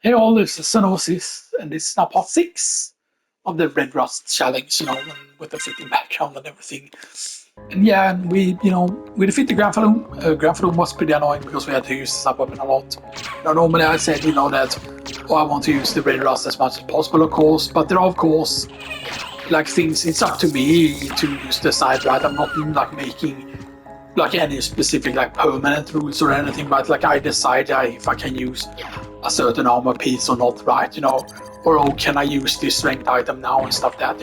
Hey all, this is Sanosis, and this is now part 6 of the Red Rust challenge, with the fitting background and everything. And yeah, and we defeated Granfalloon. Granfalloon was pretty annoying because we had to use the sub weapon a lot. Now, normally I said, that, I want to use the Red Rust as much as possible, of course, but there are, of course, like things, it's up to me to use the side, right? I'm not, like, making like any specific like permanent rules or anything, but like I decide if I can use a certain armor piece or not, right? Or oh, can I use this strength item now and stuff that.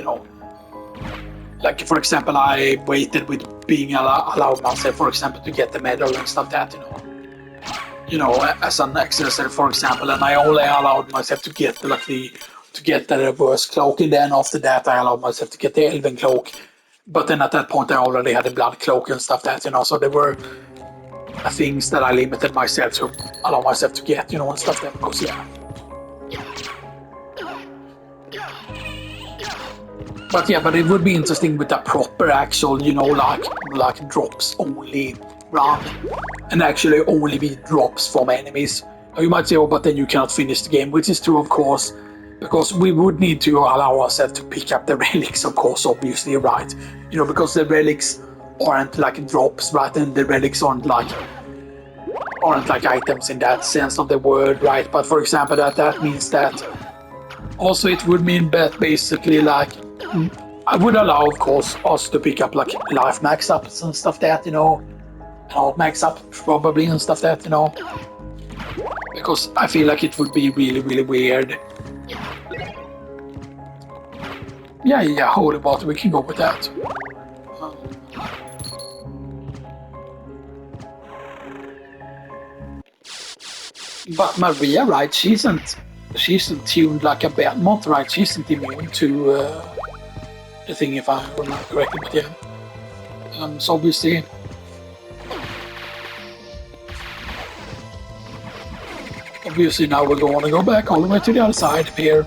Like for example, I waited with being allowed myself, for example, to get the medal and stuff as an accessory, for example, and I only allowed myself to get the reverse cloak, and then after that I allowed myself to get the elven cloak. But then at that point I already had the blood cloak and stuff so there were things that I limited myself to allow myself to get, and stuff because yeah. But it would be interesting with a proper actual, like drops only run, and actually only be drops from enemies. You might say, oh, but then you cannot finish the game, which is true, of course, because we would need to allow ourselves to pick up the relics, of course, obviously, right? Because the relics aren't like drops, right? And the relics aren't like items in that sense of the word, right? But for example, that means that also it would mean that basically like I would allow, of course, us to pick up like life max ups and stuff and all max up probably and stuff because I feel like it would be really, really weird. Yeah, holy water, we can go with that. But Maria, right? She isn't tuned like a Belmont, right? She isn't immune to the thing, if I remember correctly. But yeah, so obviously now we're going to go back all the way to the other side here.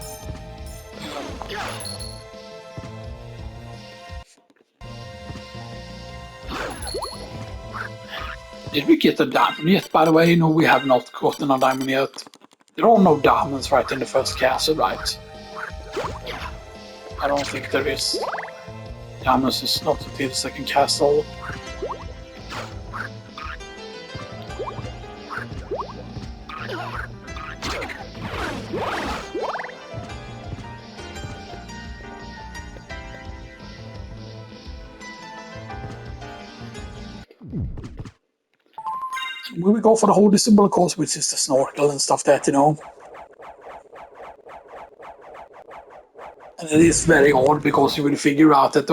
Did we get a diamond yet, by the way? No, we have not gotten a diamond yet. There are no diamonds right in the first castle, right? I don't think there is. Diamonds is not until the second castle. We will go for the holy symbol, of course, which is the snorkel and stuff And it is very odd because you will figure out that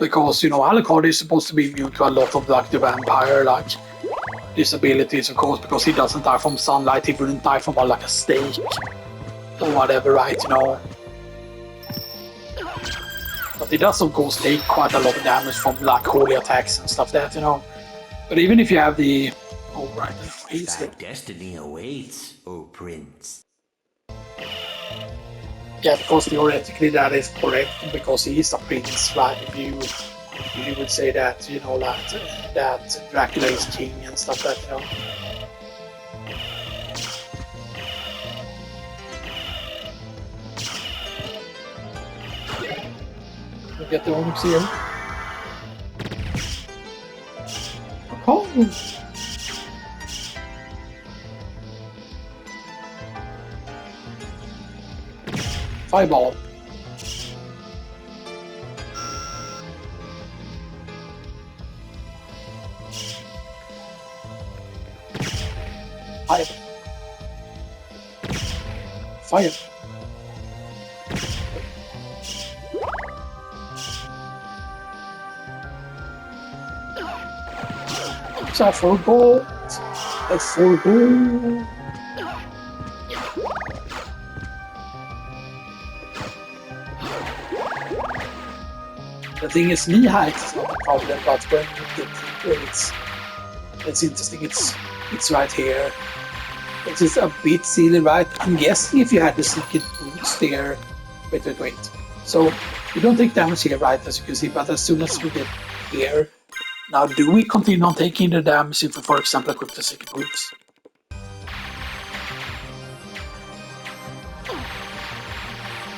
because Alucard is supposed to be immune to a lot of like the vampire like disabilities, of course, because he doesn't die from sunlight, he wouldn't die from like a stake or whatever, right? But he does, of course, take quite a lot of damage from like holy attacks and stuff But even if you have the right, he's That destiny awaits, O Prince. Yeah, because theoretically that is correct because he is a prince, right? If you would say that, that Dracula is king and stuff We get the onyx here. Oh! Fireball. Fire. Fire. I forgot. I forgot. The thing is, knee height is not a problem, but when you get into it's interesting. It's right here. It is a bit silly, right? I'm guessing if you had the secret boost there. Wait. So you don't take damage here, right? As you can see, but as soon as we get here, now do we continue on taking the damage if we, for example, equip the secret boots?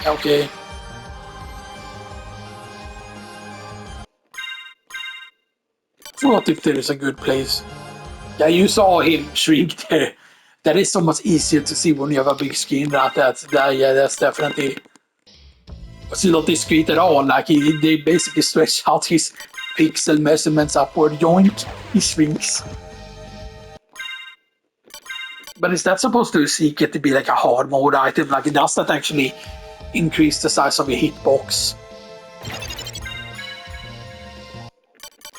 Okay. What if there is a good place? Yeah, you saw him shriek there. That is so much easier to see when you have a big screen. Yeah, that's definitely. It's not discreet at all. Like they basically stretch out his pixel measurements upward. Yoink, he shrinks. But is that supposed to seek it to be like a hard mode item? Like, does that actually increase the size of your hitbox?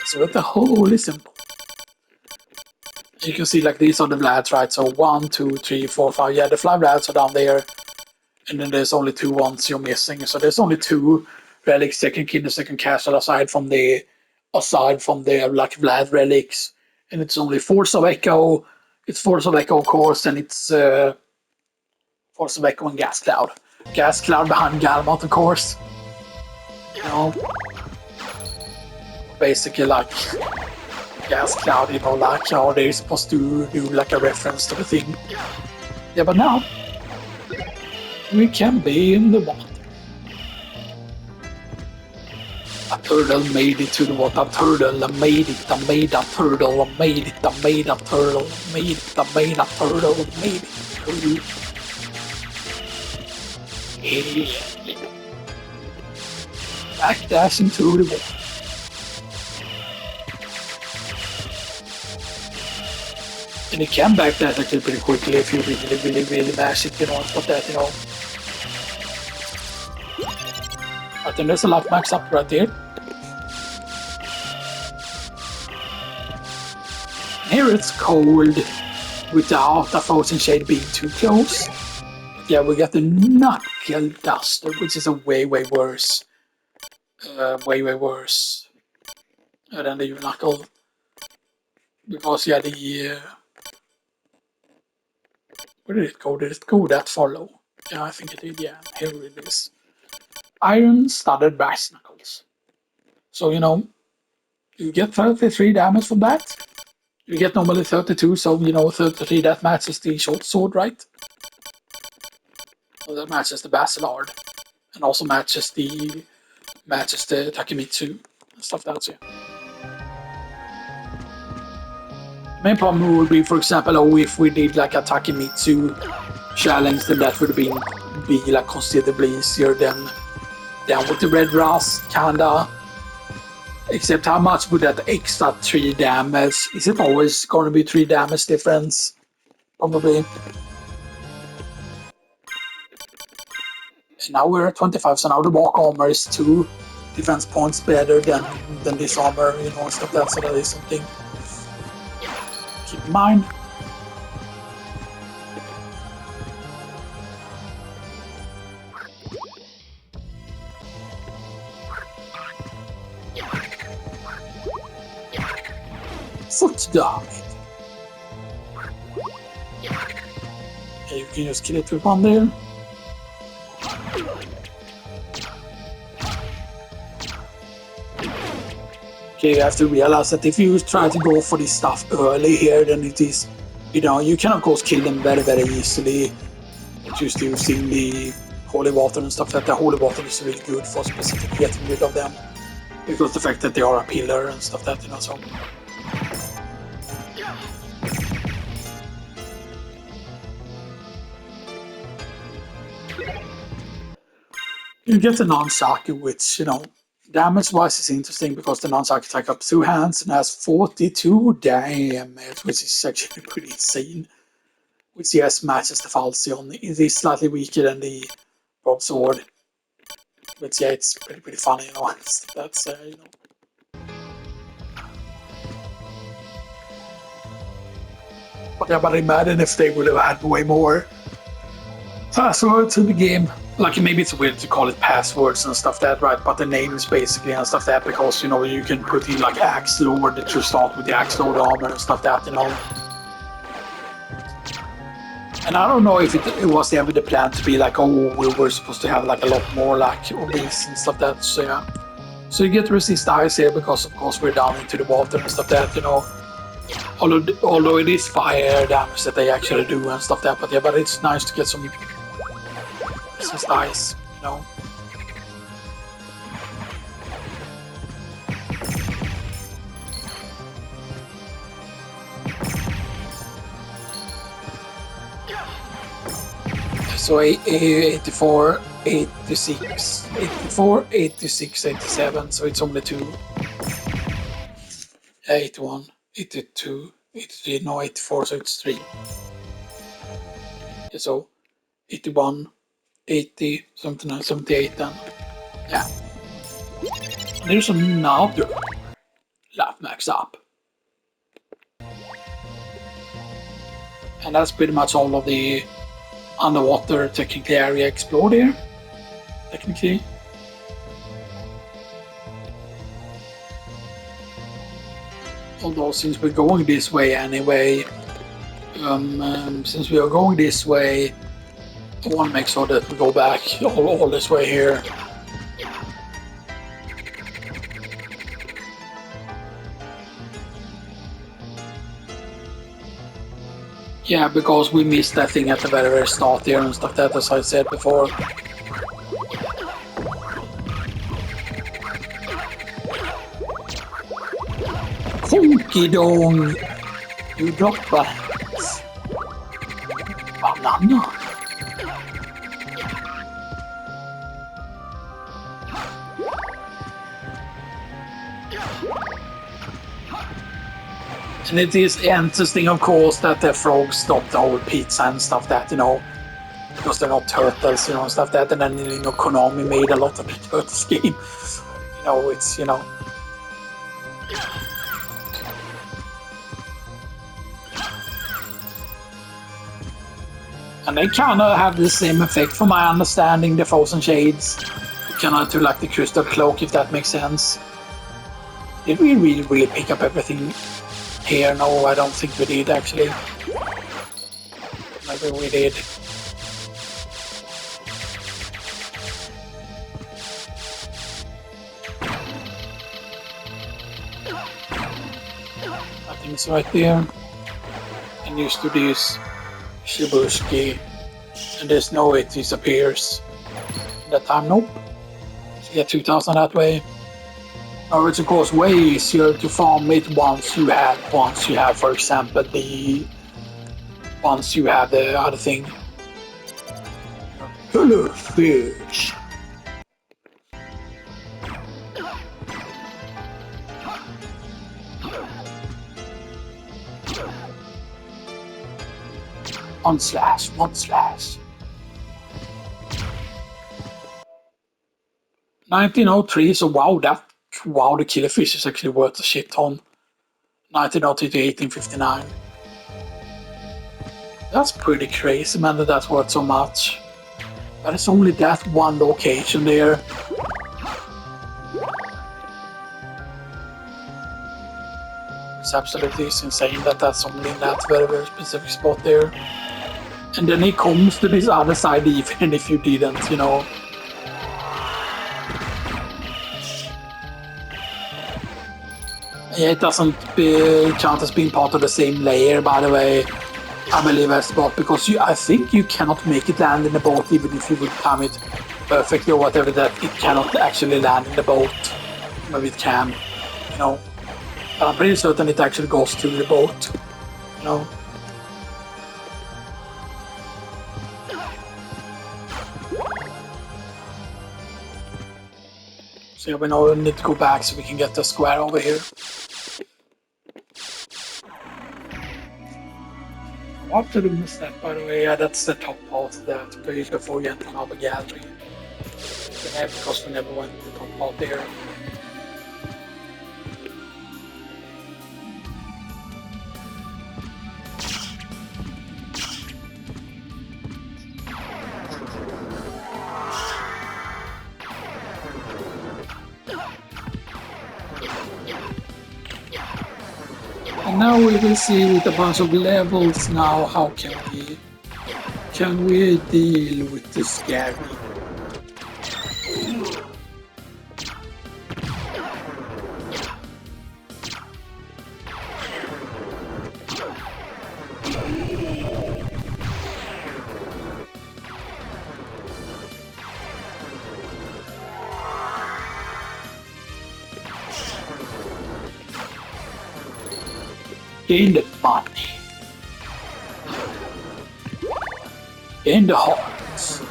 So the whole is simple. You can see like these are the Vlads, right? So 1, 2, 3, 4, 5. Yeah, the 5 Vlads are down there. And then there's only 2 ones you're missing. So there's only 2 relics, second kin and second castle aside from the like Vlad relics. And it's only Force of Echo. It's Force of Echo, of course, and it's Force of Echo and Gas Cloud. Gas Cloud behind Galmont, of course. You know, basically like Gas Cloud, you know, like how they're supposed to do like a reference to the thing. Yeah, but now we can be in the water. A turtle made it to the water. A turtle made it. I made a turtle. I made it. I made a turtle. I made it. I made a turtle. I made it. Backdash into the water. And you can backdash actually pretty quickly if you really mash it, you know, and stuff like that, you know. I think there's a life max up right there. Here it's cold without the frozen shade being too close. Yeah, we got the knuckle duster, which is a way worse. Way worse than the knuckle. Because yeah, the where did it go? Did it go that far low? Yeah, I think it did. Yeah, here it is. Iron studded brass knuckles. So you know, you get 33 damage from that. You get normally 32, so you know 33 that matches the short sword, right? Well, that matches the Basilard, and also matches the Takemitsu and stuff like that. So, yeah. The main problem would be, for example, if we did like a Takemitsu challenge, then that would be like considerably easier than with the red rust, kinda. Except how much would that extra 3 damage? Is it always going to be 3 damage difference? Probably. And now we're at 25, so now the walk armor is 2 defense points better than this armor, you know, and stuff like that, so that is something keep in mind. Foot damage. Yeah, you can just kill it with one there. Okay, you have to realize that if you try to go for this stuff early here, then it is, you know, you can of course kill them very easily. Just using the holy water and stuff like that. The holy water is really good for specifically getting rid of them. Because the fact that they are a pillar and stuff like that, you know, so. You get the non-Saki, which, you know, damage-wise is interesting because the non-Saki attack up 2 hands and has 42 damage, which is actually pretty insane. Which, yes, matches the Falchion. It is slightly weaker than the broadsword. But yeah, it's pretty funny, you know. That's, you know. But yeah, but imagine if they would have had way more passwords in the game. Like, maybe it's weird to call it passwords and stuff that, right? But the names basically and stuff that, because, you know, you can put in like Axe Lord that you start with the Axe Lord armor and stuff that, you know. And I don't know if it was ever the plan to be like, oh, we were supposed to have like a lot more like obese and stuff that, so yeah. So you get to resist ice here because of course we're down into the water and stuff that, you know. Although it is fire damage that they actually do and stuff that, but yeah, but it's nice to get some resist ice. you know. So 84, 86, 84, 86, 87, so it's only two. 81, 82, 83, no 84, so it's three. Yeah, so 81, 80, something like 78 then. Yeah. And there's another life max up. And that's pretty much all of the underwater technically area explored here. Technically. Although since we're going this way anyway, since we are going this way, I want to make sure that we go back all this way here. Yeah, because we missed that thing at the very start there and stuff that, as I said before. Funky dong! You dropped balance. Banana. And it is interesting, of course, that the frogs stopped the whole pizza and stuff that, you know, because they're not turtles, you know, stuff that. And then, you know, Konami made a lot of the Turtles game. You know, it's, you know. And they kind of have the same effect, from my understanding, the Frozen Shades. Kind of to like the Crystal Cloak, if that makes sense. Did we really pick up everything here? No, I don't think we did, actually. Maybe we did. I think it's right there. And used to this Shibuski. And there's no way it disappears. That time, nope. So yeah, 2000 that way. Now it's of course way easier to farm it once you have, for example, once you have the other thing. Hello, fish. One slash. 1903, so wow, the killifish is actually worth a shit ton. 1903 to 1859. That's pretty crazy, man, that's worth so much. But it's only that one location there. It's absolutely insane that that's only in that very specific spot there. And then it comes to this other side even if you didn't, you know. Yeah, it doesn't count as being part of the same layer, by the way. I believe as spot, because I think you cannot make it land in the boat even if you would time it perfectly or whatever, that it cannot actually land in the boat. Maybe it can, you know. But I'm pretty certain it actually goes to the boat, you know. So yeah, we now need to go back so we can get the square over here. What did we miss that, by the way? Yeah, that's the top part of that page before you enter another gallery. Yeah, because we never went to the top part there. And now we will see with a bunch of levels now how can we deal with the scary. Gain the money. Gain the hearts.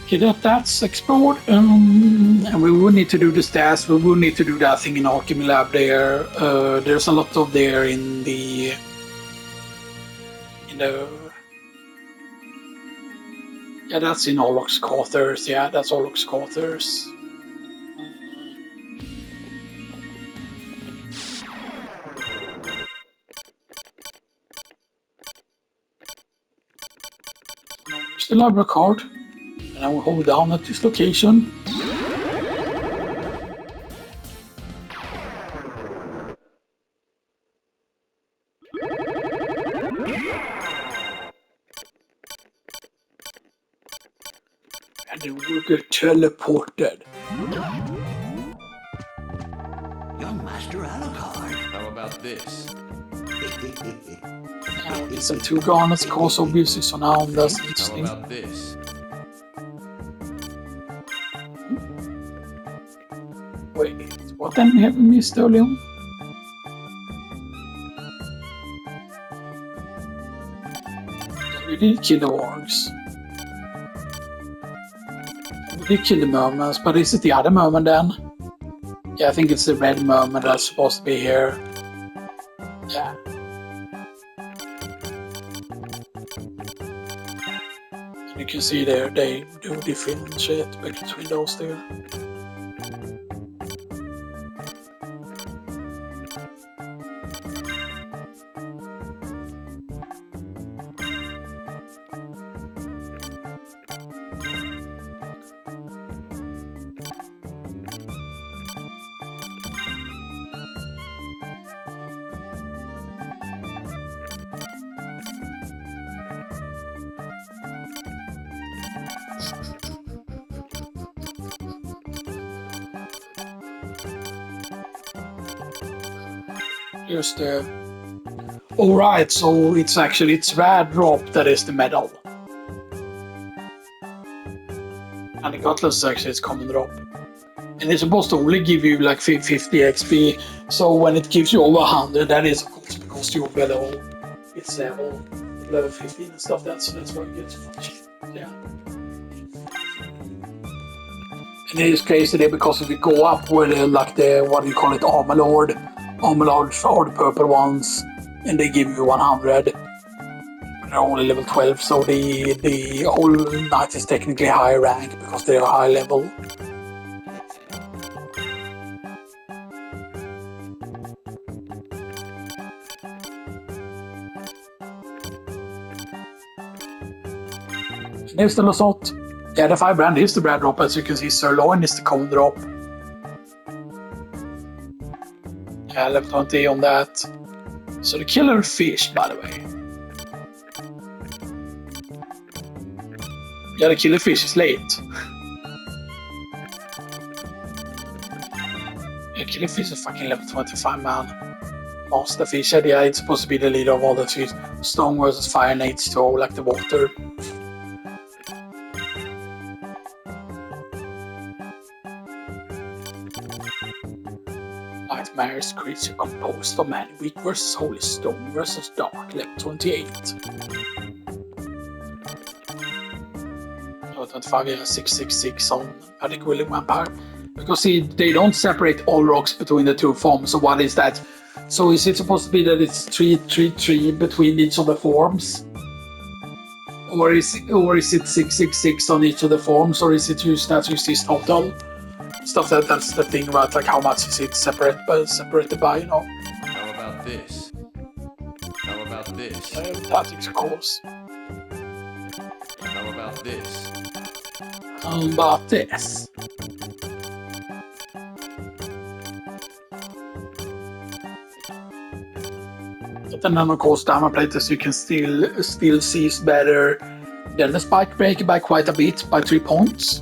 Okay, that's explored. And we will need to do the stats. We will need to do that thing in Alchemy Lab there. There's a lot of there in the yeah, that's in Orlok's Quarters. Yeah, that's Orlok's Quarters. There's the library card. And I will hold down at this location. And then we'll get teleported. Young Master Alucard. How about this? It's a 2 garnets course obviously, so now that's How interesting. about this? Wait, what enemy have we missed early on? We did kill the wargs. We did kill the mermans, but is it the other merman then? Yeah, I think it's the red merman that's supposed to be here. Yeah. And you can see there, they do differentiate between those there. Here's the... Alright, so it's rad drop that is the medal. And the Gutless actually is common drop. And it's supposed to only give you like 50 XP, so when it gives you over 100, that is of course because you're below. It's level 15 and stuff, that's why you get so much. Yeah. And it is crazy there because if you go up with like the, what do you call it, Armor Lords are the purple ones, and they give you 100. They're only level 12, so the whole knight is technically higher rank because they're high level. There's the Lasot. Yeah, the 5 brand is the brand drop, as you can see. Sirloin is the common drop. Yeah, level 20 on that. So the killer fish, by the way. Yeah, the killer fish is late. Yeah, killer fish is fucking level 25, man. Master fish, yeah, it's supposed to be the leader of all the fish. Stone versus fire and H2O, like the water. Nightmares creature composed of Magic Weak vs Holy Stone vs Dark, level 28. Level 25, yeah, 666 on Magic Willing Vampire. Because see, they don't separate all rocks between the two forms, so what is that? So is it supposed to be that it's 3 between each of the forms? Or is it 666 on each of the forms, or is it just this total? Stuff that's the thing about like how much is it separated by, you know. How about this? How about this? Tactics, of course. How about this? How about this? But then of course Diamond Plate, as you can still sees better than the Spike Breaker by quite a bit, by 3 points.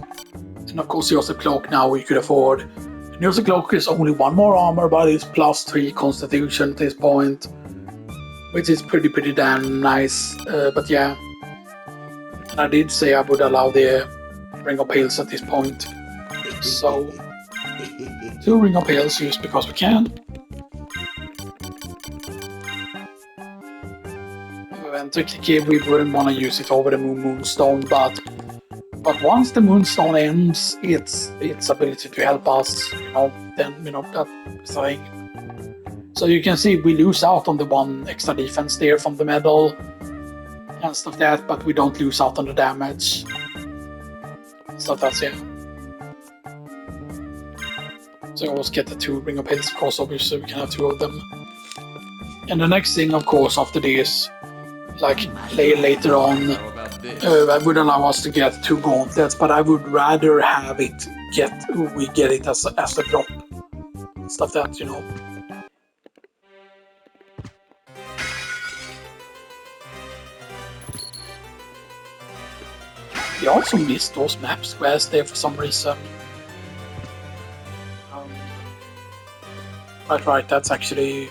And of course, Heroes of Cloak now we could afford. And Heroes of Cloak is only 1 more armor, but it's plus 3 constitution at this point, which is pretty damn nice. But yeah, and I did say I would allow the Ring of Pails at this point. So 2 Ring of Pails used because we can. And technically we wouldn't want to use it over the Moonstone, but once the Moonstone ends its ability to help us, then that's the thing. So you can see we lose out on the 1 extra defense there from the medal and stuff like that, but we don't lose out on the damage. So that's it. So I always get the 2 Ring of Pails, of course, obviously we can have 2 of them. And the next thing, of course, after this, like later on, I would allow us to get 2 gauntlets, but I would rather have it we get it as a drop. Stuff that, We also missed those map squares there for some reason. Right, that's actually...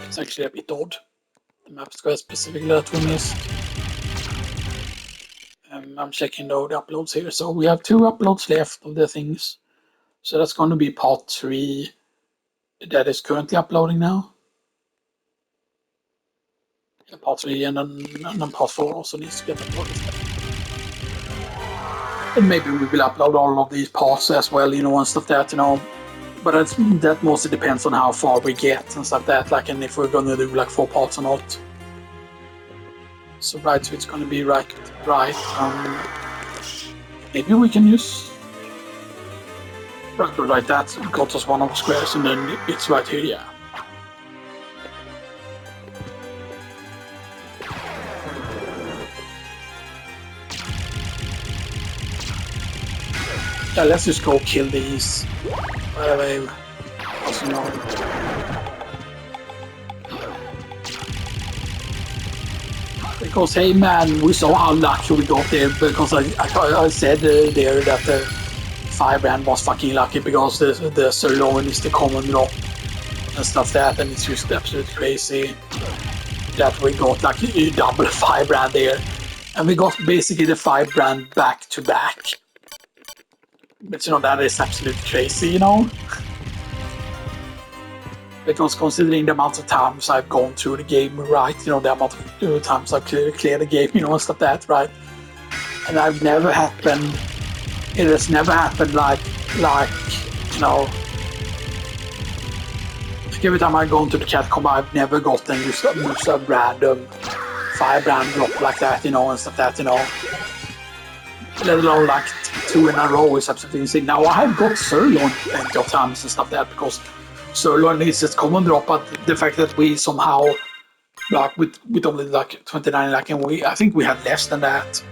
It's actually a bit odd. The map square specifically that we missed. I'm checking the uploads here. So we have 2 uploads left of the things. So that's going to be part 3 that is currently uploading now. Yeah, part 3 and then part 4 also needs to get uploaded. And maybe we will upload all of these parts as well, and stuff that, But that mostly depends on how far we get and stuff that, like, and if we're gonna do like 4 parts or not. So so it's gonna be right. Maybe we can use right. That got us 1 of the squares, and then it's right here. Yeah. Yeah, let's just go kill these. Because hey man, we saw how lucky we got there, because I said there that the Firebrand was fucking lucky because the Sirloin is the common drop and stuff that, and it's just absolutely crazy that we got like a double Firebrand there, and we got basically the Firebrand back to back. But that is absolutely crazy, Because considering the amount of times I've gone through the game, right? The amount of times I've cleared the game, and stuff like that, right? And it has never happened like, every time I go into the catacomb, I've never gotten just a random Firebrand drop like that, and stuff like that, Let alone like 2 in a row is absolutely insane. Now I have got Sirloin plenty of times and stuff like that, because Sirloin is its common drop, but the fact that we somehow, like with only like 29, like, and I think we had less than that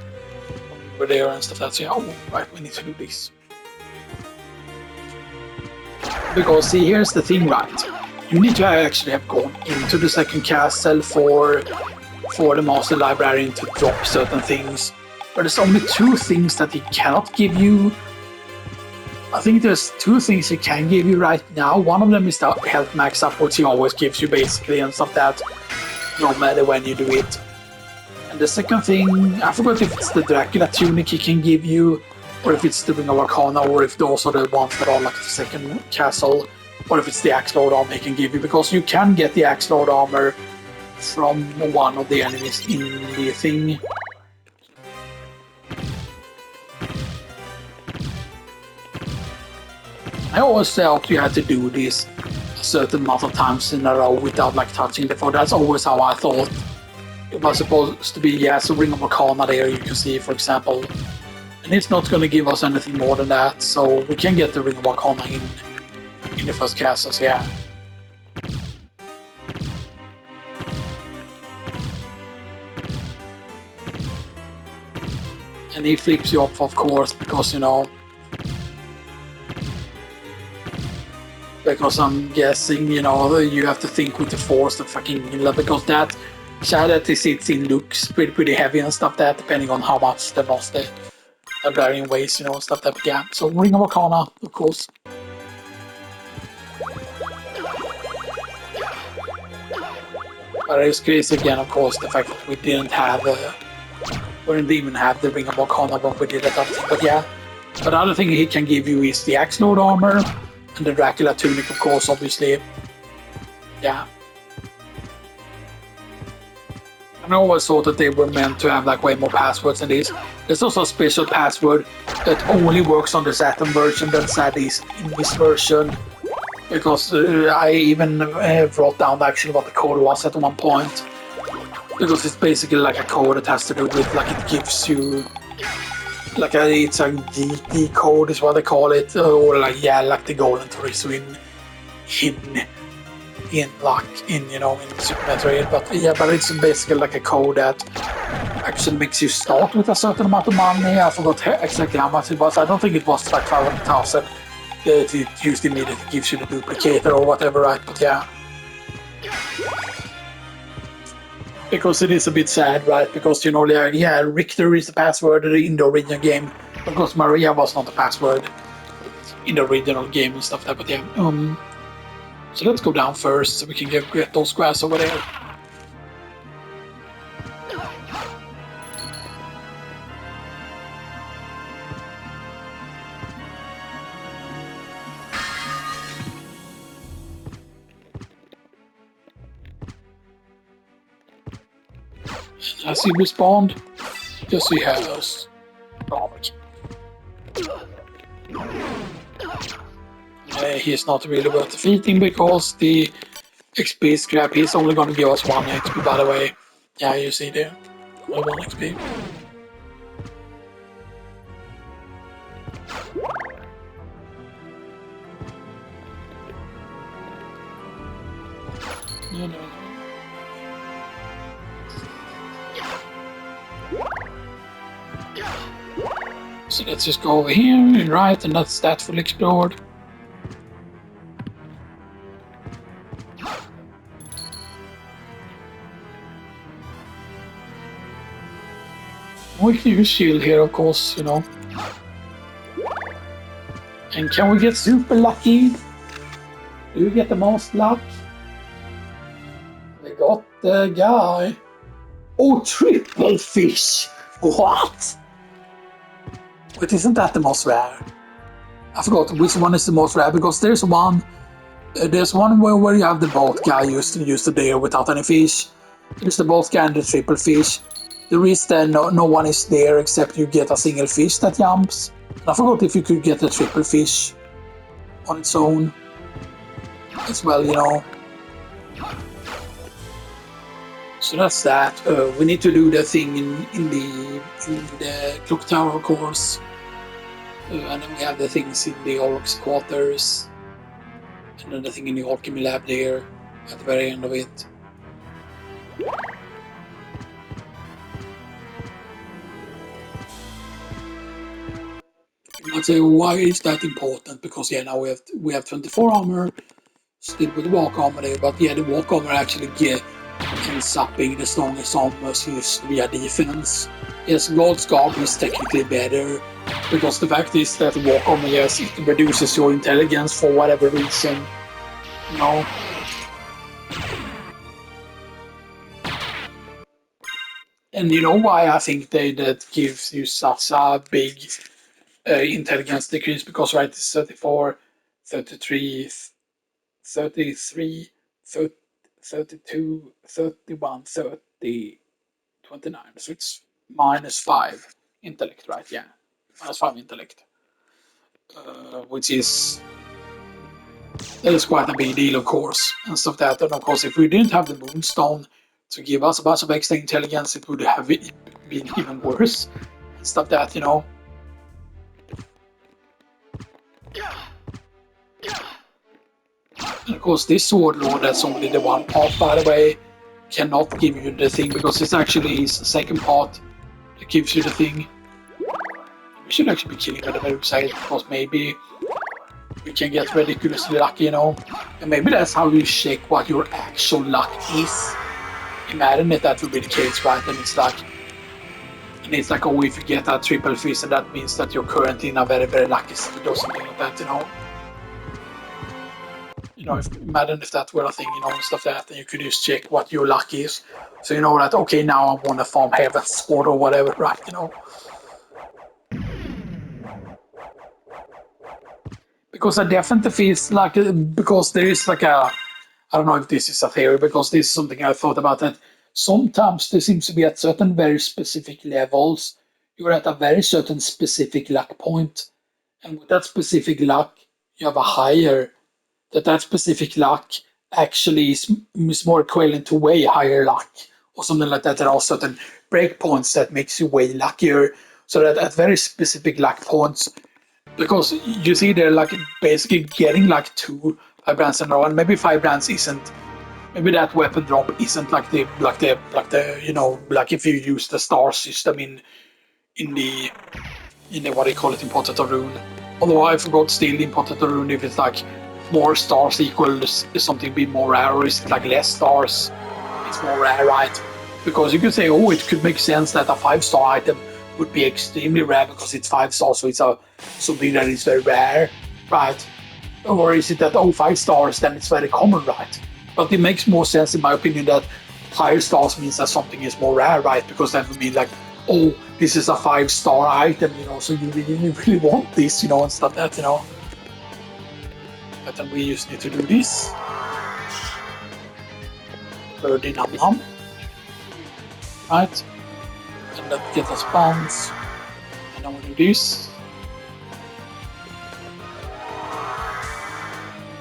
over there and stuff like that. So right, we need to do this. Because see, here's the thing, right? You need to actually have gone into the second castle for the Master Librarian to drop certain things. But there's only 2 things that he cannot give you. I think there's 2 things he can give you right now. One of them is the health max up, which he always gives you basically, and stuff that, no matter when you do it. And the second thing, I forgot if it's the Dracula tunic he can give you, or if it's the Ring of Arcana, or if those are the ones that are like the second castle, or if it's the Axe Lord armor he can give you, because you can get the Axe Lord armor from one of the enemies in the thing. I always felt you had to do this a certain amount of times in a row without like touching the phone. That's always how I thought it was supposed to be. Yeah, so Ring of Arcana there you can see, for example. And it's not going to give us anything more than that, so we can get the Ring of Arcana in the first castles, yeah. And he flips you off, of course, because because I'm guessing, you have to think with the force that fucking, because that shadow that sits in looks pretty heavy and stuff that, depending on how much the Master Librarian weighs, stuff that, yeah. So Ring of Arcana, of course. But it's crazy again, of course, the fact that we didn't have We didn't even have the Ring of Arcana when we did that other thing, but yeah. But the other thing he can give you is the Axe Lord armor and the Dracula tunic, of course, obviously. Yeah. And I always thought that they were meant to have like way more passwords than this. There's also a special password that only works on the Saturn version that's at least in this version. Because I even wrote down actually what the code was at one point. Because it's basically like a code that has to do with like it gives you like it's a geeky code is what they call it, or like yeah, like the golden torso in Super Metroid. But yeah, but it's basically like a code that actually makes you start with a certain amount of money. I forgot exactly how much it was. I don't think it was like 500,000. It used immediately gives you the duplicator or whatever, right? But yeah. Because it is a bit sad, right? Because, you know, yeah, Richter is the password in the original game. Of course, Maria was not the password in the original game and stuff like that. But yeah, so let's go down first so we can get those grass over there. As he respawned, just he has garbage. He's not really worth defeating because the XP scrap, he's only going to give us 1 XP, by the way. Yeah, you see there, only 1 XP. No. So let's just go over here and right, and that's that fully explored. We can use shield here, of course, you know. And can we get super lucky? Do we get the most luck? We got the guy. Oh, triple fish! What? But isn't that the most rare? I forgot which one is the most rare, because there's one where you have the boat guy used to use the deer without any fish. There's the boat guy and the triple fish. The reason no one is there except you get a single fish that jumps. And I forgot if you could get a triple fish on its own as well, you know. So that's that. We need to do the thing in the clock tower, of course. And then we have the things in the Orcs quarters. And then the thing in the alchemy lab there at the very end of it. I'd say, why is that important? Because yeah, now we have 24 armor, still with the walk armor there, but yeah, the walk armor actually ends up being the strongest armor used via defense. Yes, Gold's Garb is technically better, because the fact is that the walk armor, yes, it reduces your intelligence for whatever reason, you know. And you know why I think that gives you such a big intelligence decrease, because right, it's 34, 33, 33, 32, 31, 30, 29. So it's -5 intellect, right? Yeah, -5 intellect. Which is that is quite a big deal, of course, and stuff that. And of course, if we didn't have the Moonstone to give us a bunch of extra intelligence, it would have been even worse, and stuff that, you know. And of course, this Sword Lord, that's only the one part, by the way, cannot give you the thing, because it's actually his second part that gives you the thing. We should actually be killing at the very side, because maybe we can get ridiculously lucky, you know. And maybe that's how you check what your actual luck is. Imagine if that would be the case, right? And it's like, oh, if you get a triple fish, and that means that you're currently in a very, very lucky state or something like that, you know. You know, imagine if that were a thing, you know, and stuff like that, and you could just check what your luck is. So you know that, okay, now I want to farm Heaven's Sword or whatever, right, you know. Because I definitely feels like, because there is like a, I don't know if this is a theory, because this is something I thought about, that sometimes there seems to be at certain very specific levels, you're at a very certain specific luck point, and with that specific luck, you have a higher, that specific luck actually is more equivalent to way higher luck, or something like that. There are certain breakpoints that makes you way luckier, so that at very specific luck points, because you see they're like basically getting like 2 5 brands in a row, and maybe 5 brands isn't, maybe that weapon drop isn't like the you know, like if you use the star system in the what do you call it, in Potter Rune. Although I forgot still in Potter Rune if it's like more stars equals something be more rare, or is it like less stars it's more rare, right? Because you could say, oh, it could make sense that a 5-star item would be extremely rare because it's 5 stars, so it's something that is very rare, right? Or is it that, oh, 5 stars, then it's very common, right? But it makes more sense, in my opinion, that higher stars means that something is more rare, right? Because that would be like, oh, this is a 5-star item, you know, so you really want this, you know, and stuff like that, you know. But then we just need to do this. Birdie num num. Right? And that gets us bounce. And then we do this.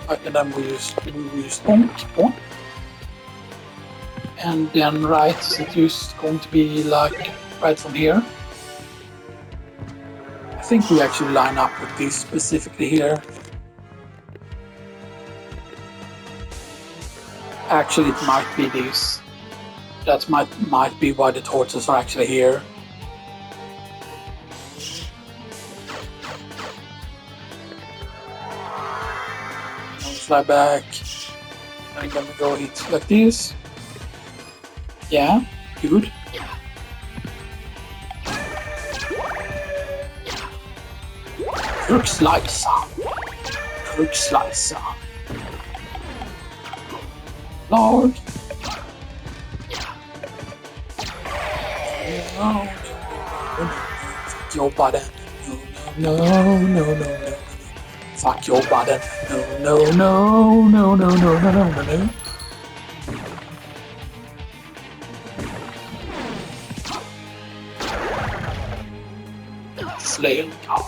Right, and then we use bonk, bonk. And then right, it's just going to be like right from here. I think we actually line up with this specifically here. Actually, it might be this. That might be why the torches are actually here. Fly back. I'm gonna go hit like this. Yeah, good. Crook slicer. Crook slicer. Lord. No, fuck your button. No. Fuck your button. No. Slayer card.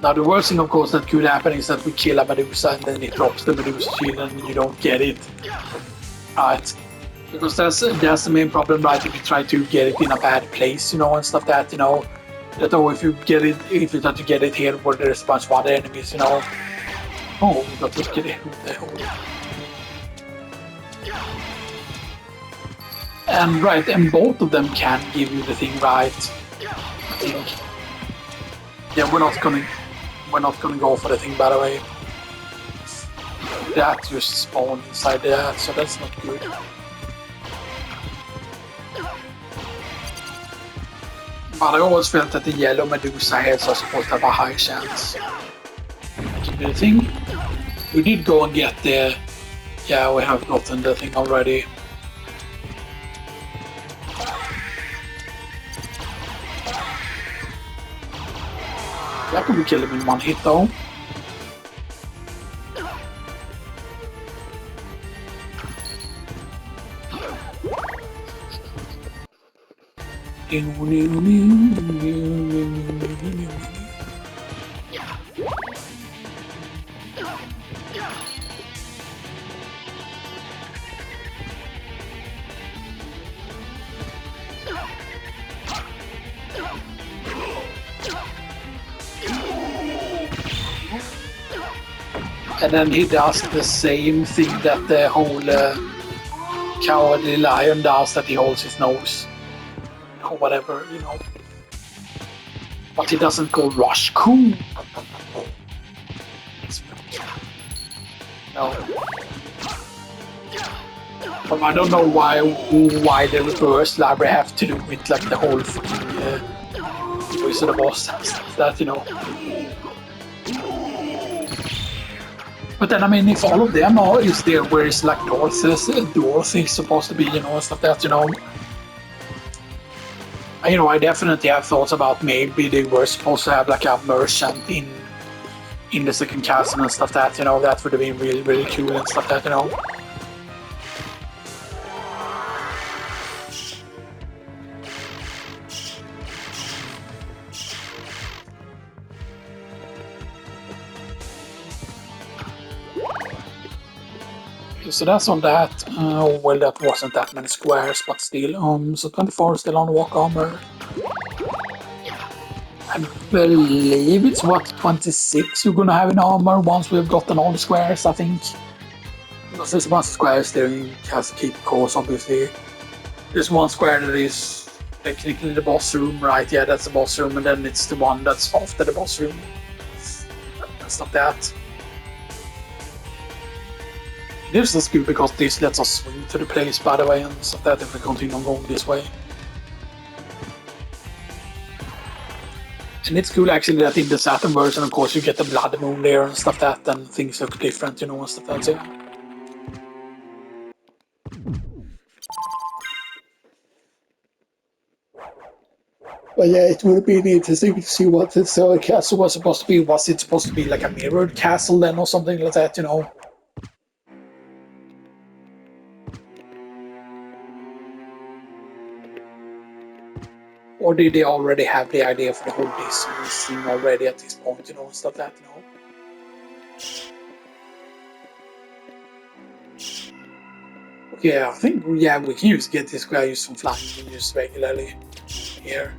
Now the worst thing, of course, that could happen is that we kill a Medusa and then it drops the Medusa shield and you don't get it. Right. Because that's the main problem, right? If you try to get it in a bad place, you know, and stuff that, you know, that, oh, if you try to get it here where there's a bunch of other enemies, you know. Oh, we got to get it with the hole. And right, and both of them can give you the thing right. I think. Yeah, we're not gonna go for the thing, by the way. That just spawned inside that, so that's not good. But I always felt that the yellow Medusa heads are supposed to have a high chance to do the thing. We did go and get the... Yeah, we have gotten the thing already. That could be kill him in one hit though. And then he does the same thing that the whole cowardly lion does, that he holds his nose. Or whatever, you know. But he doesn't go rush cool. No. But I don't know why the reverse library have to do with like the whole fucking Wizard of Oz and stuff that, you know. But then, I mean, if all of them are is there where it's like Dorothy's supposed to be, you know, and stuff that, you know. You know, I definitely have thoughts about maybe they were supposed to have like a merchant in the second castle and stuff that, you know, that would have been really, really cool and stuff that, you know. So that's on that. Well, that wasn't that many squares, but still. So 24 still on walk armor. I believe it's what 26 you're gonna have in armor once we've gotten all the squares, I think. Because there's a bunch of squares there in Castle Keep course, obviously. There's one square that is technically the boss room, right? Yeah, that's the boss room, and then it's the one that's after the boss room. That's not that. This is good because this lets us swing to the place, by the way, and stuff that if we continue on going this way. And it's cool actually that in the Saturn version, of course, you get the blood moon there and stuff that, and things look different, you know, and stuff that, so yeah. But yeah, it would be interesting to see what this castle was supposed to be. Was it supposed to be like a mirrored castle then or something like that, you know? Or did they already have the idea for the whole Disney scene already at this point, you know, and stuff like that, you know? Yeah, I think, yeah, we can just get this guy used from flying just regularly here.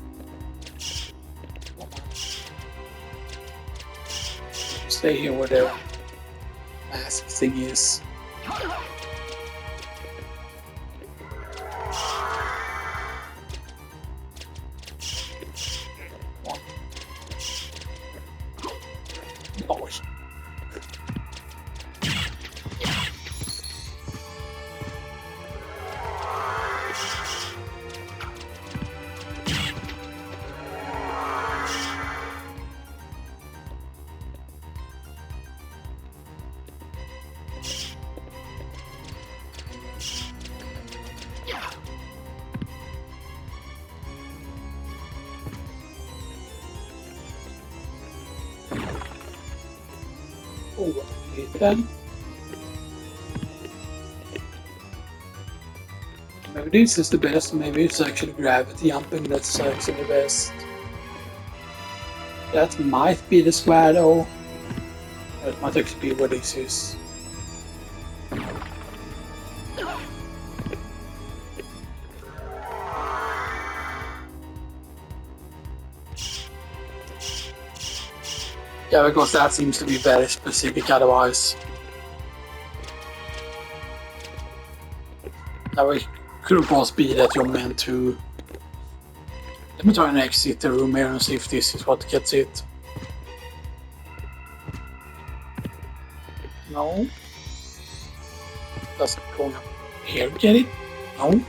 Stay here where the massive thing is. Then maybe this is the best, maybe it's actually gravity jumping that's actually the best. That might be the square though. It might actually be where this is. Yeah, because that seems to be very specific otherwise. Now it could of course be that you're meant to... Let me try and exit the room here and see if this is what gets it. No. Does it go up here get it? No.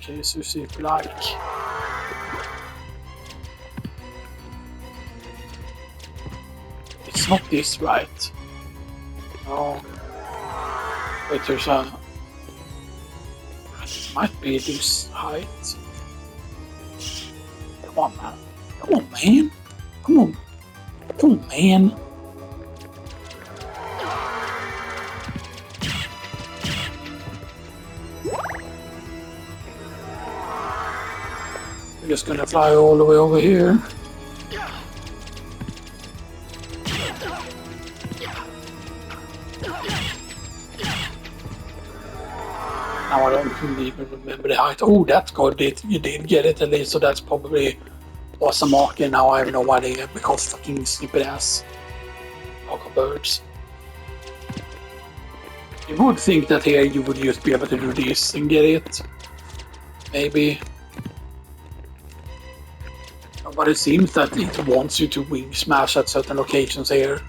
Okay, so see if you like. It's not this, right? No. Wait, there's a... It might be this height. Come on, man. Come on, man. Come on. Come on, man. I'm just gonna fly all the way over here. Now I don't even remember the height. Oh, that's good. You did get it at least, so that's probably was a marker. Now I have no idea because fucking stupid ass birds. You would think that here you would just be able to do this and get it. Maybe. But it seems that it wants you to wing smash at certain locations here.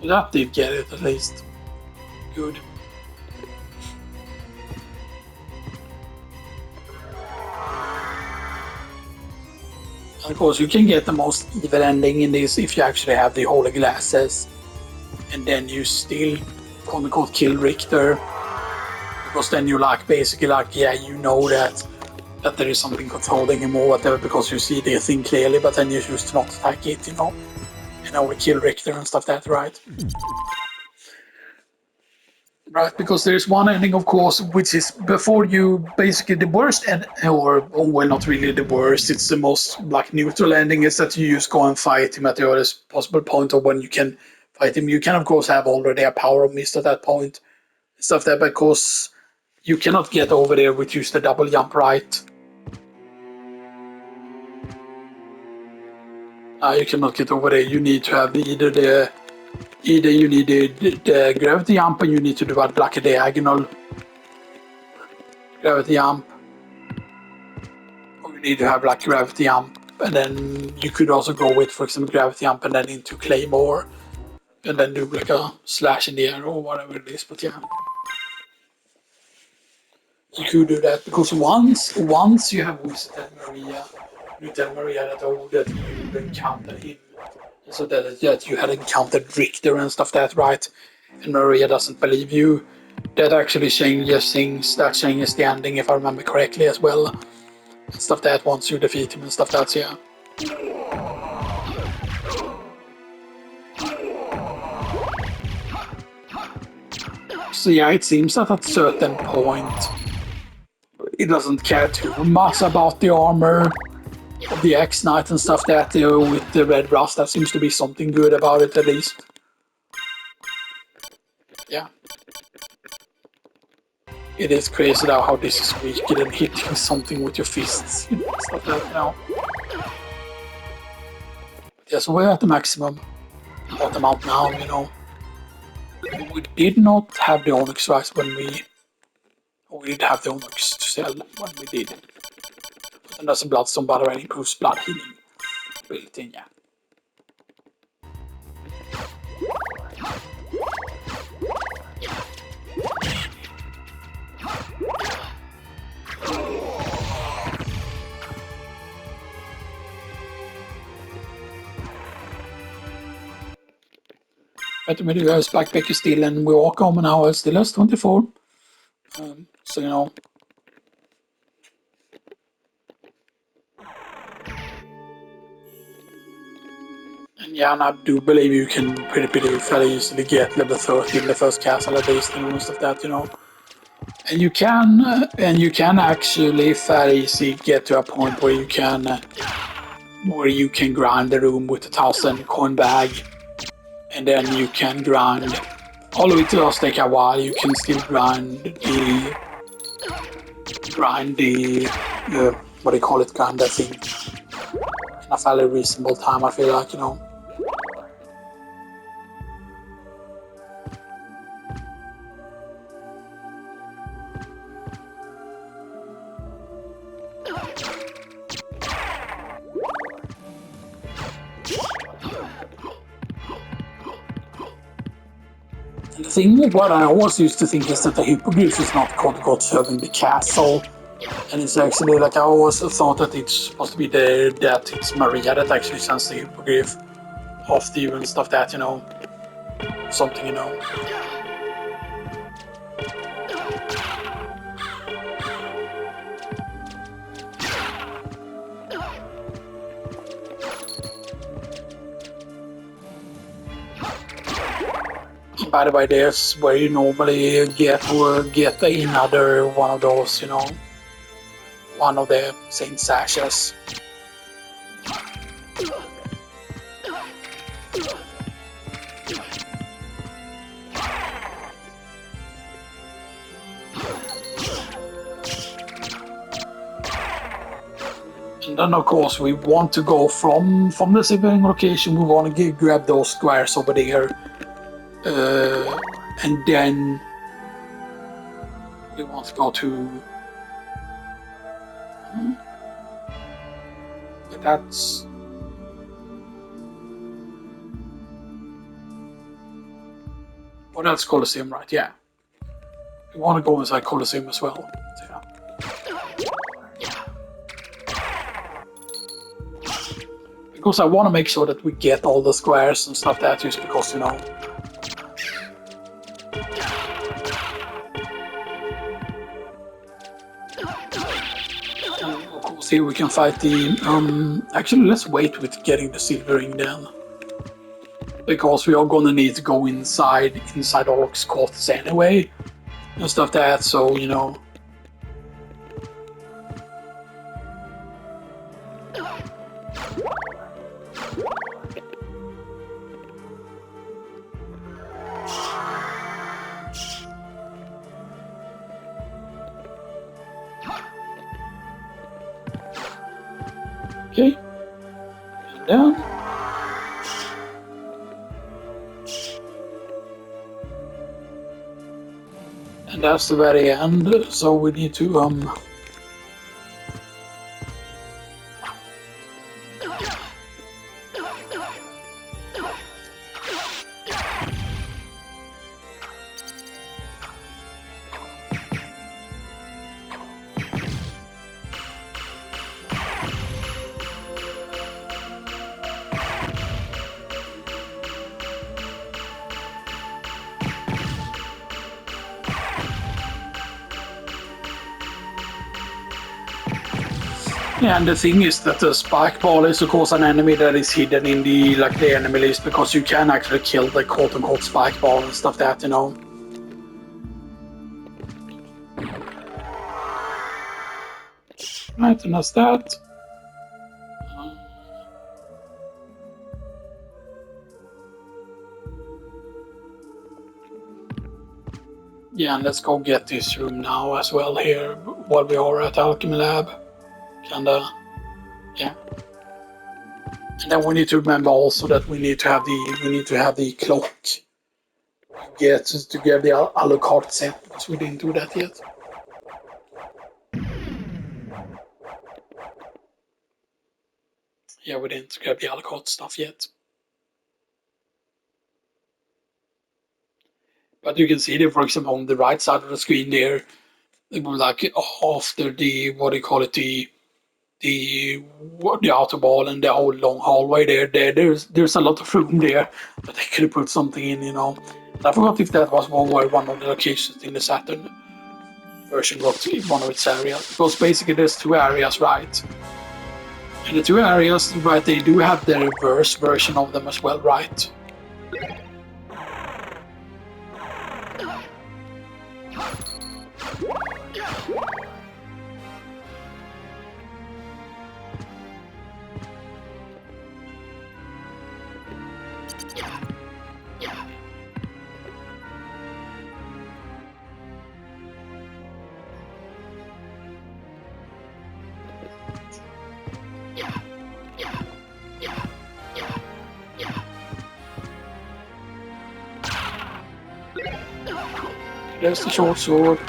That did get it at least. Good. And of course, you can get the most evil ending in this if you actually have the holy glasses, and then you still quote-unquote kill Richter, because then you're like basically like, yeah, you know that there is something controlling him or whatever because you see the thing clearly, but then you choose to not attack it, you know, and only kill Richter and stuff like that, right? Right, because there's one ending, of course, which is before you basically the worst, or well, not really the worst. It's the most like neutral ending is that you just go and fight him at the earliest possible point, or when you can fight him. You can, of course, have already a power of mist at that point, stuff that because you cannot get over there with just the double jump, right? You cannot get over there. You need to have either you need the gravity jump, and you need to do a like a diagonal gravity jump. Or you need to have like gravity jump, and then you could also go with, for example, gravity jump and then into Claymore, and then do like a slash in the air or whatever it is. But yeah, you could do that because once you have visited Maria, you tell Maria that that you encountered him, so that you had encountered Richter and stuff that right, and Maria doesn't believe you. That actually changes things. That changes the ending, if I remember correctly, as well. Stuff that once you defeat him and stuff that's yeah. So yeah, it seems that at a certain point, it doesn't care too much about the armor of the X-Knight and stuff that with the red rust. That seems to be something good about it, at least. Yeah. It is crazy now how this is weaker than hitting something with your fists. Stuff like that now. Yeah, so we're at the maximum bottom out now, you know. We did not have the Onyx Rise when we did have the Onyx to sell when we did. But then there's a Bloodstone Battle and improves blood healing. Built in, yeah. Vet du med du är Spikeback still and we walk home an hour still as 24. So you know. And yeah, and I do believe you can pretty fairly easily get level 30 in the first castle at least and most of that, you know. And you can actually fairly easily get to a point where you can grind the room with 1,000 coin bag, and then you can grind. Although it does take a while, you can still grind the what do you call it, grind that thing in a fairly reasonable time. I feel like, you know. And the thing, what I always used to think is that the hippogriff is not quote-unquote serving the castle. And it's actually like I always thought that it's supposed to be that it's Maria that actually sends the hippogriff after you and stuff that, you know. Something, you know. By the way, there's where you normally get another one of those, you know, one of the Saint Sashes. And then, of course, we want to go from the sibling location. We want to grab those squares over there. And then we want to go to. But that's. Oh, that's Colosseum, right? Yeah. We want to go inside Colosseum as well. So, yeah. Because I want to make sure that we get all the squares and stuff that just because, you know. And of course here we can fight the, actually let's wait with getting the silver ring then. Because we are gonna need to go inside Orc's courts anyway. And stuff like that, so, you know. Okay. And down. And that's the very end, so we need to yeah, and the thing is that the spike ball is of course an enemy that is hidden in the the enemy list because you can actually kill the quote-unquote spike ball and stuff that, you know. Right, and that's that. Yeah, and let's go get this room now as well here while we are at Alchemy Lab. Kinda, yeah. And then we need to remember also that we need to have the clock to get the Alucard set because we didn't do that yet. Yeah, we didn't grab the Alucard stuff yet. But you can see there, for example, on the right side of the screen there, like after the what do you call it, the outer wall and the whole long hallway there's a lot of room there that they could have put something in, you know. I forgot if that was one of the locations in the Saturn version got one of its areas, because basically there's two areas, right? And the two areas, right, they do have the reverse version of them as well, right? There's the short sword.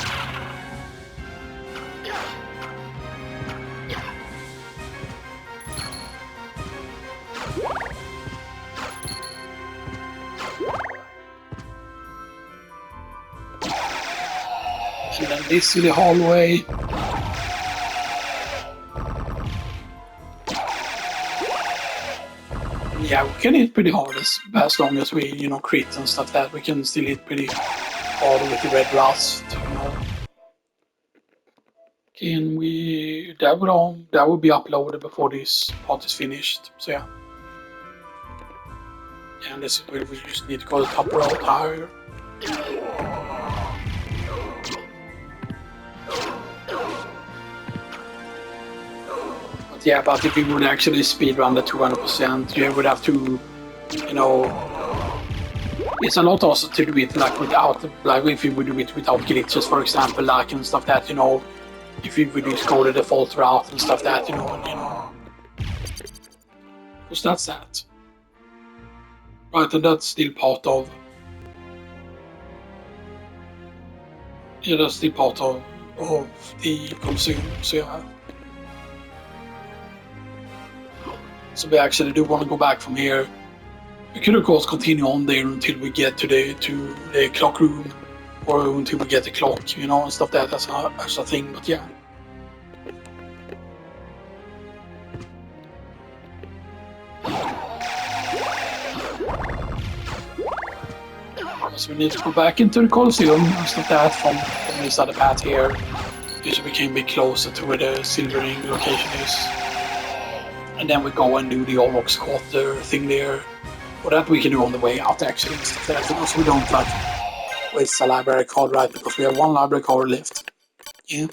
And then this silly hallway. Yeah, we can hit pretty hard as long as we, you know, crit and stuff that we can still hit pretty hard with the red rust, you know. Can we that will be uploaded before this part is finished. So yeah. And this is where we just need to go to the top row higher. But yeah, but if we would actually speedrun the 200%, you would have to, you know, it's a lot also to do it like without, like if you would do it without glitches, for example, like and stuff that, you know, if you would just go the default route and stuff that, you know. Because that's that. Right, and that's still part of. Yeah, that's still part of the consume. So yeah. So we actually do want to go back from here. We could of course continue on there until we get to the clock room, or until we get the clock, you know, and stuff that as a thing. But yeah. So we need to go back into the Colosseum and stuff that from this other path here, just so we can be closer to where the Silver Ring location is. And then we go and do the Orlox Quarter thing there. Or that we can do on the way out actually, and stuff like that. So we don't like waste a library card, right? Because we have one library card left. Yeah.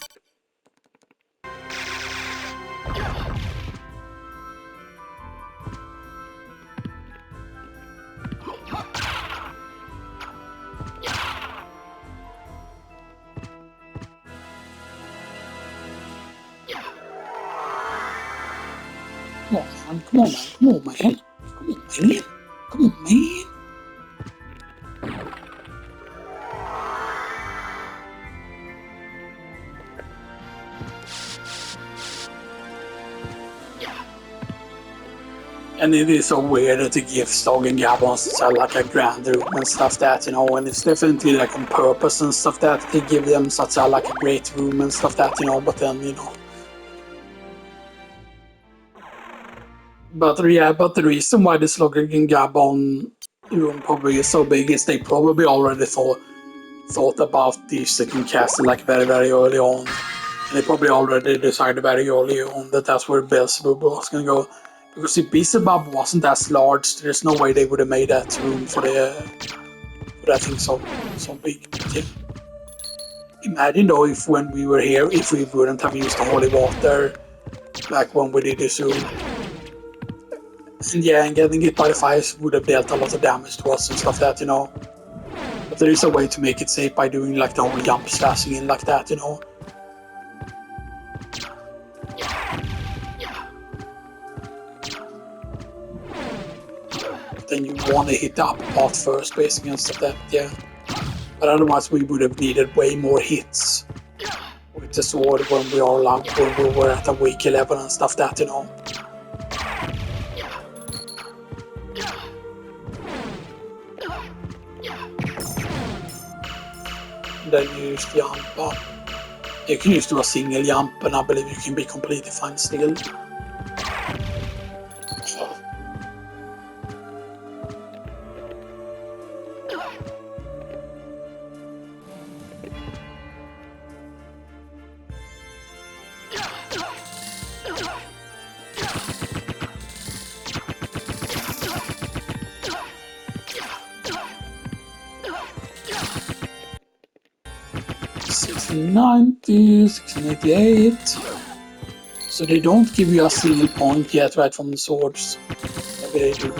Come on, man. Come on, man. Come on, man. Come on, man. Come on, man. And it is so weird that the gifts dog and Gabons are like a grand room and stuff that, you know, and it's definitely like on purpose and stuff that they give them such a like a great room and stuff that, you know, but then, you know. But yeah, but the reason why this Logger and Gabon room probably is so big is they probably already thought about the second castle like very, very early on. And they probably already decided very early on that that's where Beelzebub was going to go. Because if Beelzebub wasn't as large, there's no way they would have made that room for that thing so big. Yeah. Imagine though if when we were here, if we wouldn't have used the holy water, like when we did this room. And yeah, and getting hit by the fires would have dealt a lot of damage to us and stuff that, you know. But there is a way to make it safe by doing like the whole jump slashing in like that, you know. Then you want to hit the upper part first, basically, and stuff that, yeah. But otherwise, we would have needed way more hits with the sword when we were at a week 11 and stuff that, you know. And then you use the jump up. You can just do a single jump, and I believe you can be completely fine still. $1690, $1688. So they don't give you a single point yet, right, from the swords. Maybe they do.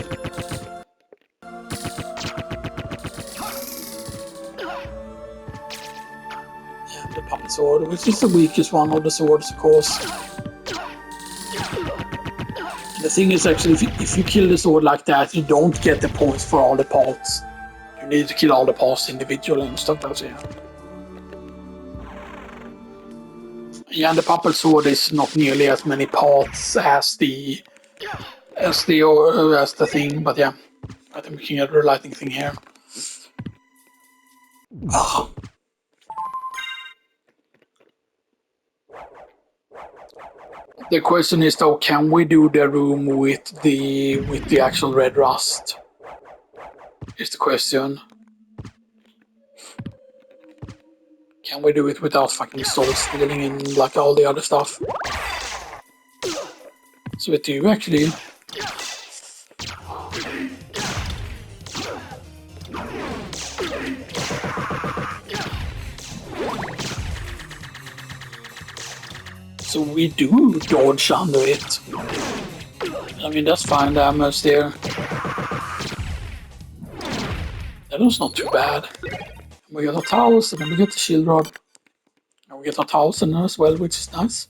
Yeah, the puppet sword, which is the weakest one of the swords, of course. The thing is, actually, if you kill the sword like that, you don't get the points for all the parts. You need to kill all the parts individually and stuff like that, yeah. Yeah, and the puppet sword is not nearly as many parts as the thing, but yeah, I think we can get the lighting thing here. Oh. The question is though, can we do the room with the actual red rust? Is the question. Can we do it without fucking soul stealing and like all the other stuff? So we do actually. So we do dodge under it. I mean, that's fine damage there. That was not too bad. We get 1,000 and we get the shield rod. And we get 1,000 as well, which is nice.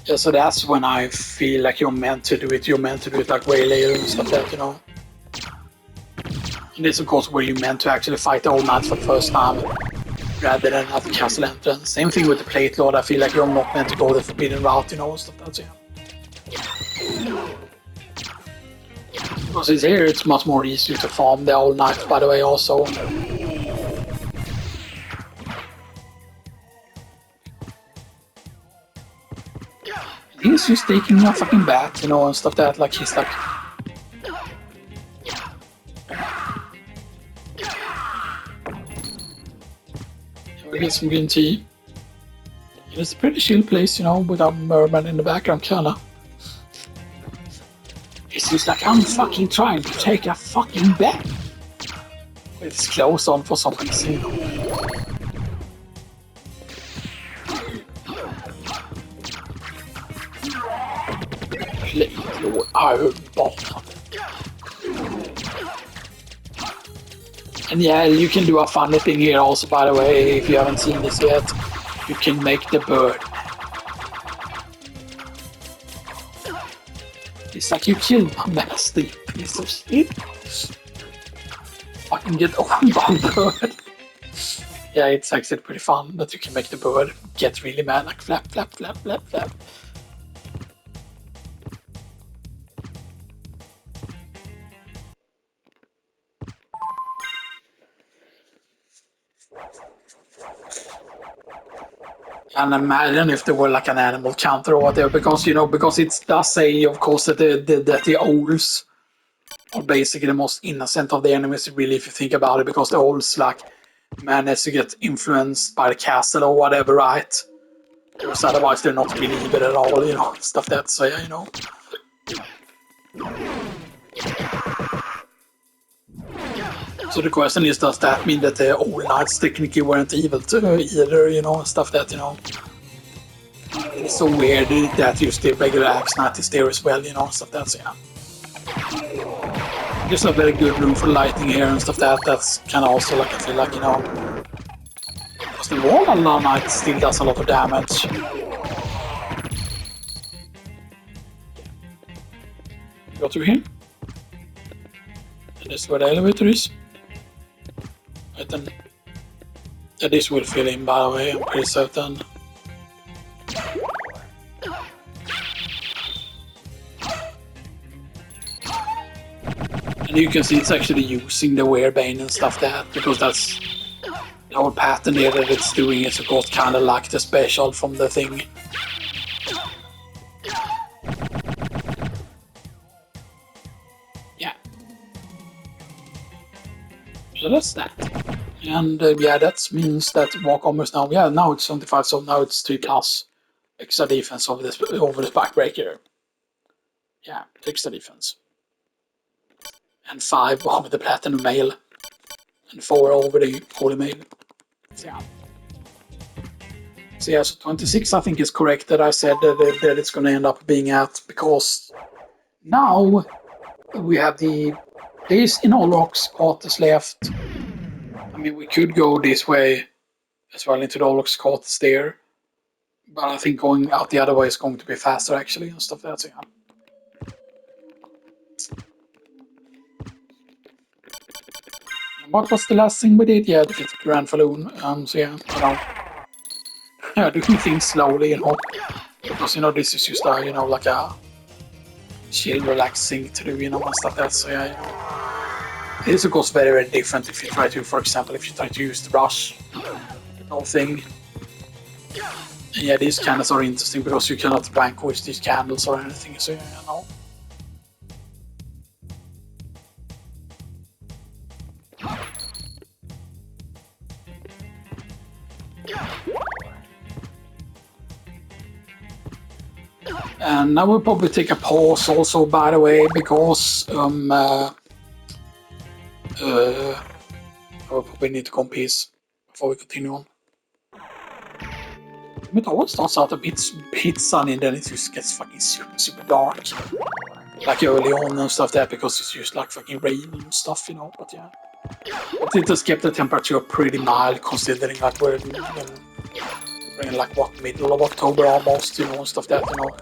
Yeah, so that's when I feel like you're meant to do it. You're meant to do it like way later and stuff like that, you know. And this, of course, where you're meant to actually fight the old knights for the first time. rather than at the castle entrance. Same thing with the plate lord. I feel like you're not meant to go the forbidden route, you know, and stuff like that. So, yeah. Because it's here, it's much more easy to farm the old knights, by the way, also. He's just taking a fucking bat, you know, and stuff that, like, he's like... We get some green tea. It's a pretty chill place, you know, without merman in the background, kinda. It's just like, I'm fucking trying to take a fucking bat. With his clothes on for some reason, you know. Lord Ironball. And yeah, you can do a funny thing here also, by the way, if you haven't seen this yet. You can make the bird. It's like you killed my master, you piece of shit. Fucking get on by bird. Yeah, it's actually pretty fun that you can make the bird get really mad, like flap, flap, flap, flap, flap. And imagine if there were like an animal counter or whatever, because you know, because it does say, of course, that the owls are basically the most innocent of the enemies, really, if you think about it, because the owls like manage to get influenced by the castle or whatever, right? Because otherwise they're not believed at all, you know, stuff that. So yeah, you know. So the question is, does that mean that the old knights technically weren't evil either, you know, stuff that, you know. It's so weird that just the regular axe knight is there as well, you know, stuff that, so yeah. There's a very good room for lighting here and stuff that, that's kind of also like, I feel like, you know. Because the wall knight still does a lot of damage. Go through here. And this is where the elevator is. Right then. Yeah, this will fill in, by the way, I'm pretty certain. And you can see it's actually using the Werebane and stuff that, because that's the whole pattern here that it's doing is of course kind of like the special from the thing. Yeah. So that's that. And yeah, that means that Warhammer's now, yeah, now it's 75, so now it's 3 plus extra defense over the backbreaker. Yeah, extra defense. And 5 over the platinum mail. And 4 over the holy mail. So yeah. So yeah, so 26 I think is correct that I said that it's going to end up being at, because now we have this in all rocks quarters left. I mean, we could go this way as well into the Orlocks quarters there, but I think going out the other way is going to be faster actually and stuff like that. So yeah. What was the last thing we did? Yeah, defeat the Grand Falloon. So yeah, you know, yeah, doing things slowly, you know, because you know this is just you know, like a chill, relaxing to do, you know, and stuff like that. So yeah, you know. It is of course very, very different if you try to, for example, if you try to use the brush, the whole thing. And yeah, these candles are interesting because you cannot vanquish these candles or anything, so yeah, you know. And I will probably take a pause also, by the way, because I will probably need to go in peace before we continue on. It always starts out a bit sunny and then it just gets fucking super dark. Like early on and stuff there, because it's just like fucking rain and stuff, you know, but yeah. But it just kept the temperature pretty mild considering like we're in like what, middle of October almost, you know, and stuff that, you know.